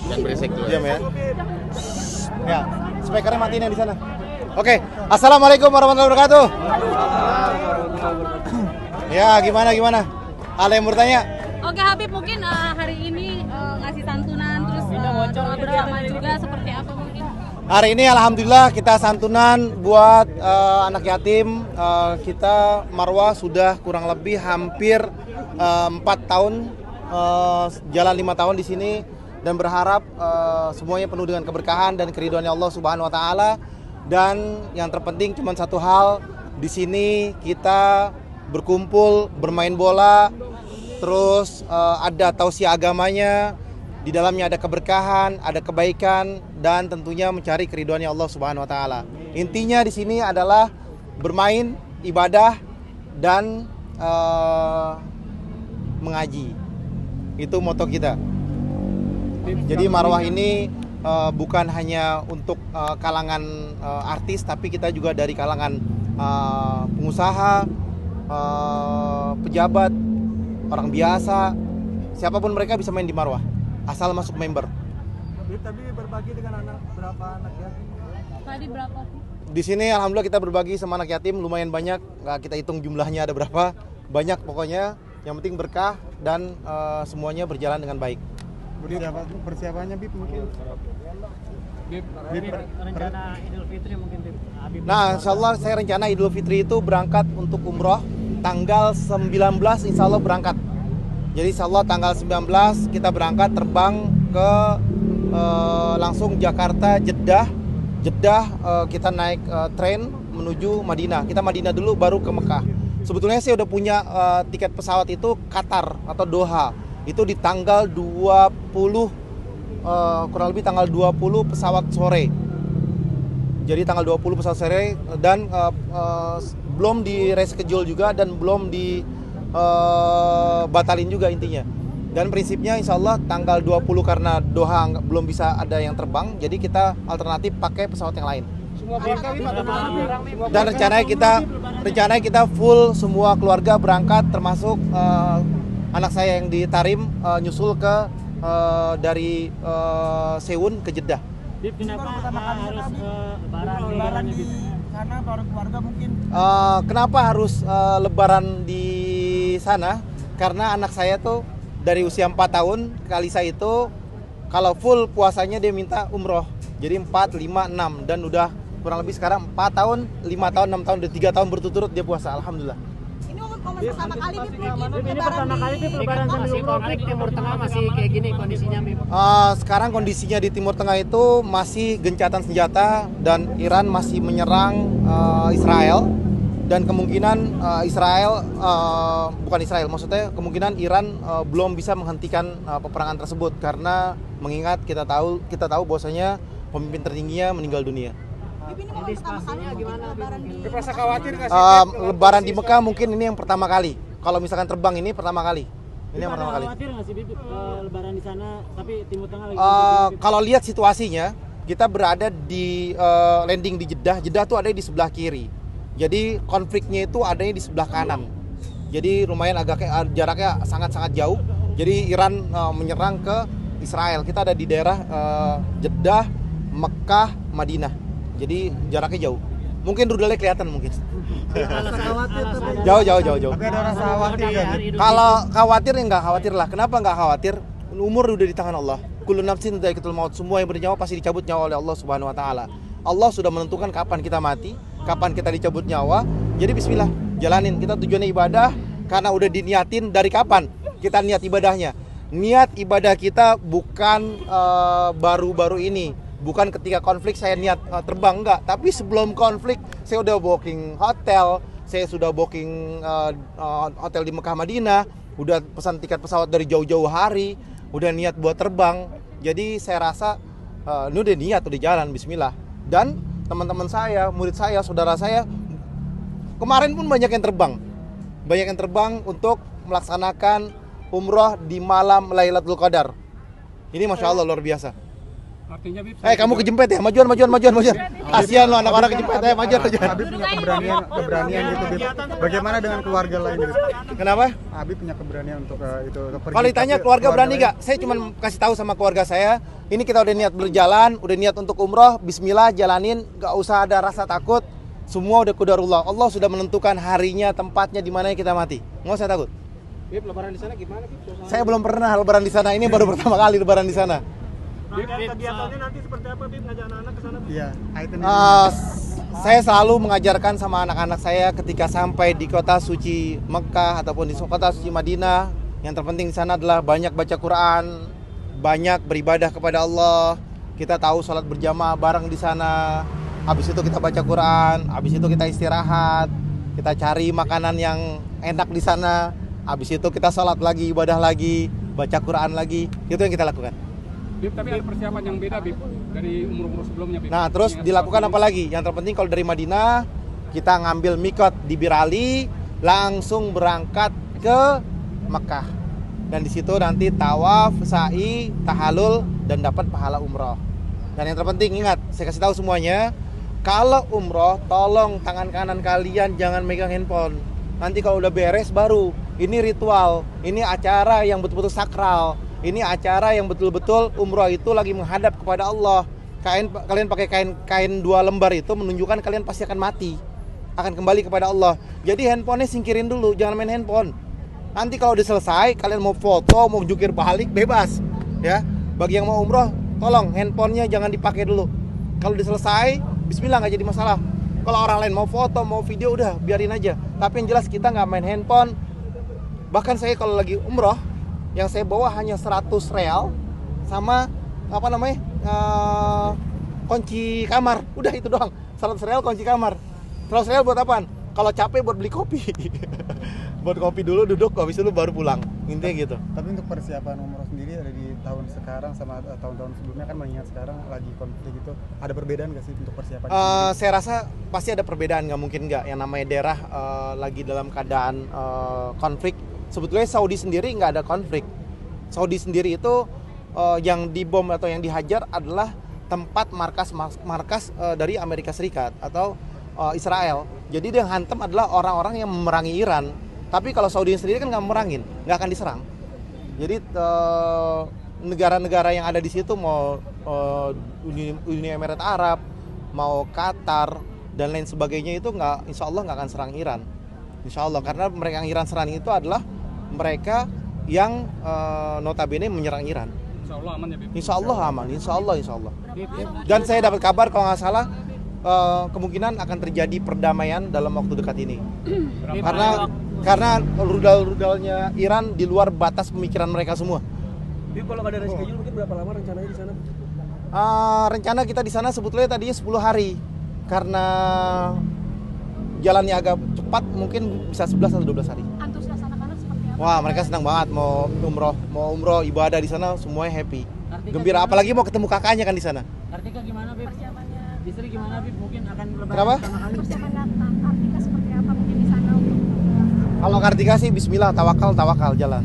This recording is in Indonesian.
Dan berisik dulu. Diam ya. Ya, speakernya matiin yang di sana. Oke, assalamualaikum warahmatullahi wabarakatuh. Ya, gimana? Ada yang bertanya? Oke Habib, mungkin hari ini ngasih santunan terus doa bersama juga seperti apa mungkin? Hari ini alhamdulillah kita santunan buat anak yatim. Kita Marwah sudah kurang lebih hampir 4 tahun, jalan 5 tahun di sini, dan berharap semuanya penuh dengan keberkahan dan keridhaan Allah Subhanahu wa taala. Dan yang terpenting cuma satu hal, di sini kita berkumpul, bermain bola, terus ada tausiah agamanya, di dalamnya ada keberkahan, ada kebaikan, dan tentunya mencari keridhaan Allah Subhanahu wa taala. Intinya di sini adalah bermain, ibadah, dan mengaji. Itu moto kita. Jadi Marwah ini bukan hanya untuk kalangan artis, tapi kita juga dari kalangan pengusaha, pejabat, orang biasa, siapapun mereka bisa main di Marwah asal masuk member. Tadi berbagi dengan berapa anak yatim? Tadi berapa? Di sini alhamdulillah kita berbagi sama anak yatim lumayan banyak, nggak kita hitung jumlahnya ada berapa, banyak pokoknya. Yang penting berkah dan semuanya berjalan dengan baik. Persiapannya Bib mungkin? Bib, rencana Idul Fitri mungkin Habib. Nah, insya Allah saya rencana Idul Fitri itu berangkat untuk umroh tanggal 19, insya Allah berangkat. Jadi insya Allah tanggal 19 kita berangkat terbang ke langsung Jakarta, Jeddah, kita naik train menuju Madinah. Kita Madinah dulu baru ke Mekah. Sebetulnya saya udah punya tiket pesawat itu Qatar atau Doha. Itu di tanggal 20, kurang lebih tanggal 20 pesawat sore. Jadi tanggal 20 pesawat sore, dan belum di reschedule juga, dan belum di batalin juga intinya. Dan prinsipnya insya Allah tanggal 20 karena Doha belum bisa ada yang terbang, jadi kita alternatif pakai pesawat yang lain. Dan rencananya kita full semua keluarga berangkat, termasuk anak saya yang di Tarim nyusul ke dari Seun ke Jeddah. Bib, kenapa harus lebaran di sana baru keluarga mungkin? Kenapa harus lebaran di sana? Karena anak saya tuh dari usia 4 tahun, Kalisa itu kalau full puasanya dia minta umroh. Jadi 4, 5, 6 dan udah kurang lebih sekarang 4 tahun, 5 tahun, 6 tahun, dan 3 tahun berturut-turut dia puasa, alhamdulillah. Ini momen pertama kali Bib Ini pertama kali Bib lebaran sambil konflik Timur Tengah masih kayak gini kondisinya Bib. Sekarang kondisinya di Timur Tengah itu masih gencatan senjata, dan Iran masih menyerang Israel, dan kemungkinan kemungkinan Iran belum bisa menghentikan peperangan tersebut, karena mengingat kita tahu bahwasanya pemimpin tertingginya meninggal dunia. Ini momen pertama kali gimana lebaran di Rasa khawatir nggak sih? Lebaran di Mekah mungkin ini yang pertama kali. Kalau misalkan terbang ini pertama kali. Ini yang pertama kali. Khawatir nggak sih Bib lebaran di sana tapi Timur Tengah lagi? Kalau lihat situasinya, kita berada di landing di Jeddah. Jeddah tuh ada di sebelah kiri. Jadi konfliknya itu adanya di sebelah kanan. Jadi lumayan jaraknya sangat-sangat jauh. Jadi Iran menyerang ke Israel. Kita ada di daerah Jeddah, Mekah, Madinah. Jadi jaraknya jauh. Mungkin rudalnya kelihatan mungkin. Jauh. Tapi ada rasa khawatir nggak? Kalau khawatir ya nggak khawatir lah. Kenapa nggak khawatir? Umur udah di tangan Allah. Kullu nafsin dha'iqatul maut. Semua yang bernyawa pasti dicabut nyawa oleh Allah Subhanahu wa taala. Allah sudah menentukan kapan kita mati, kapan kita dicabut nyawa. Jadi bismillah, jalanin. Kita tujuannya ibadah karena udah diniatin dari kapan kita niat ibadahnya. Niat ibadah kita bukan baru-baru ini. Bukan ketika konflik saya niat terbang, enggak. Tapi sebelum konflik saya udah booking hotel, saya sudah booking hotel di Mekah Madinah, udah pesan tiket pesawat dari jauh-jauh hari, udah niat buat terbang. Jadi saya rasa ini udah niat, udah jalan, bismillah. Dan teman-teman saya, murid saya, saudara saya, kemarin pun banyak yang terbang untuk melaksanakan umroh di malam Lailatul Qadar. Ini Masya Allah luar biasa. Artinya Bib, Kamu kejempet ya? Majuan. Kasihan lo anak-anak kejempet. Majuan. Habib punya keberanian gitu, Bib. Bagaimana dengan keluarga lain, Bib? Kenapa? Habib punya keberanian untuk itu pergi. Kalau ditanya Tapi keluarga berani lain- nggak? Saya cuma kasih tahu sama keluarga saya, ini kita udah niat berjalan, udah niat untuk umroh, bismillah jalanin, nggak usah ada rasa takut. Semua udah qadarullah. Allah sudah menentukan harinya, tempatnya di mana kita mati. Nggak usah takut. Bib, lebaran di sana gimana, Bib? Saya belum pernah lebaran di sana. Ini baru pertama kali lebaran di sana. Kegiatannya nanti seperti apa, Bib? Ngajak anak-anak ke sana? Iya, itu Saya selalu mengajarkan sama anak-anak saya ketika sampai di kota suci Mekah ataupun di kota suci Madinah, yang terpenting di sana adalah banyak baca Quran, banyak beribadah kepada Allah. Kita tahu sholat berjamaah bareng di sana. Habis itu kita baca Quran, habis itu kita istirahat, kita cari makanan yang enak di sana. Habis itu kita sholat lagi, ibadah lagi, baca Quran lagi. Itu yang kita lakukan. Bib, tapi ada persiapan yang beda Bib dari umur-umur sebelumnya Bib. Nah, terus dilakukan apa lagi? Yang terpenting kalau dari Madinah kita ngambil mikot di Bir Ali, langsung berangkat ke Mekah. Dan di situ nanti tawaf, sa'i, tahalul dan dapat pahala umroh. Dan yang terpenting ingat, saya kasih tahu semuanya, kalau umroh tolong tangan kanan kalian jangan megang handphone. Nanti kalau udah beres baru, ini ritual, ini acara yang betul-betul sakral. Ini acara yang betul-betul umroh itu lagi menghadap kepada Allah. Kalian pakai kain 2 lembar itu menunjukkan kalian pasti akan mati, akan kembali kepada Allah. Jadi handphonenya singkirin dulu, jangan main handphone. Nanti kalau udah selesai, kalian mau foto, mau jungkir balik, bebas. Ya, bagi yang mau umroh, tolong handphonenya jangan dipakai dulu. Kalau udah selesai, bismillah, nggak jadi masalah. Kalau orang lain mau foto, mau video, udah biarin aja. Tapi yang jelas kita nggak main handphone. Bahkan saya kalau lagi umroh, yang saya bawa hanya 100 real sama kunci kamar. Udah itu doang. 100 real kunci kamar. 100 real buat apaan? Kalau capek buat beli kopi. Buat kopi dulu, duduk, habis itu baru pulang. Intinya gitu. Tapi untuk persiapan umroh sendiri ada di tahun sekarang sama tahun-tahun sebelumnya, kan mengingat sekarang lagi konflik gitu. Ada perbedaan nggak sih untuk persiapan? Saya rasa pasti ada perbedaan, nggak mungkin nggak. Yang namanya daerah lagi dalam keadaan konflik. Sebetulnya Saudi sendiri nggak ada konflik. Saudi sendiri itu yang dibom atau yang dihajar adalah tempat markas dari Amerika Serikat atau Israel. Jadi yang hantam adalah orang-orang yang memerangi Iran. Tapi kalau Saudi sendiri kan nggak memerangin, nggak akan diserang. Jadi negara-negara yang ada di situ mau Uni Emirat Arab, mau Qatar dan lain sebagainya itu nggak, insya Allah nggak akan serang Iran. Insya Allah, karena mereka yang Iran serang itu adalah mereka yang notabene menyerang Iran. Insya Allah aman ya Bib. Insya Allah aman, insya Allah. Dan saya dapat kabar kalau nggak salah kemungkinan akan terjadi perdamaian dalam waktu dekat ini. Karena rudal-rudalnya Iran di luar batas pemikiran mereka semua. Bib, kalau nggak ada reschedule mungkin berapa lama rencananya di sana? Rencana kita di sana sebetulnya tadinya 10 hari. Karena jalannya agak cepat, mungkin bisa 11 atau 12 hari. Antusias anak-anak seperti apa? Wah, mereka senang banget mau umroh ibadah di sana, semuanya happy. Artinya Gembira, gimana? apalagi mau ketemu kakaknya kan di sana. Artika gimana, Bib? Persiapannya, Istri gimana, Bib? Mungkin akan lebaran Kenapa? pertama kali. persiapan Artika seperti apa mungkin di sana untuk Kalau Kartika sih bismillah, tawakal jalan.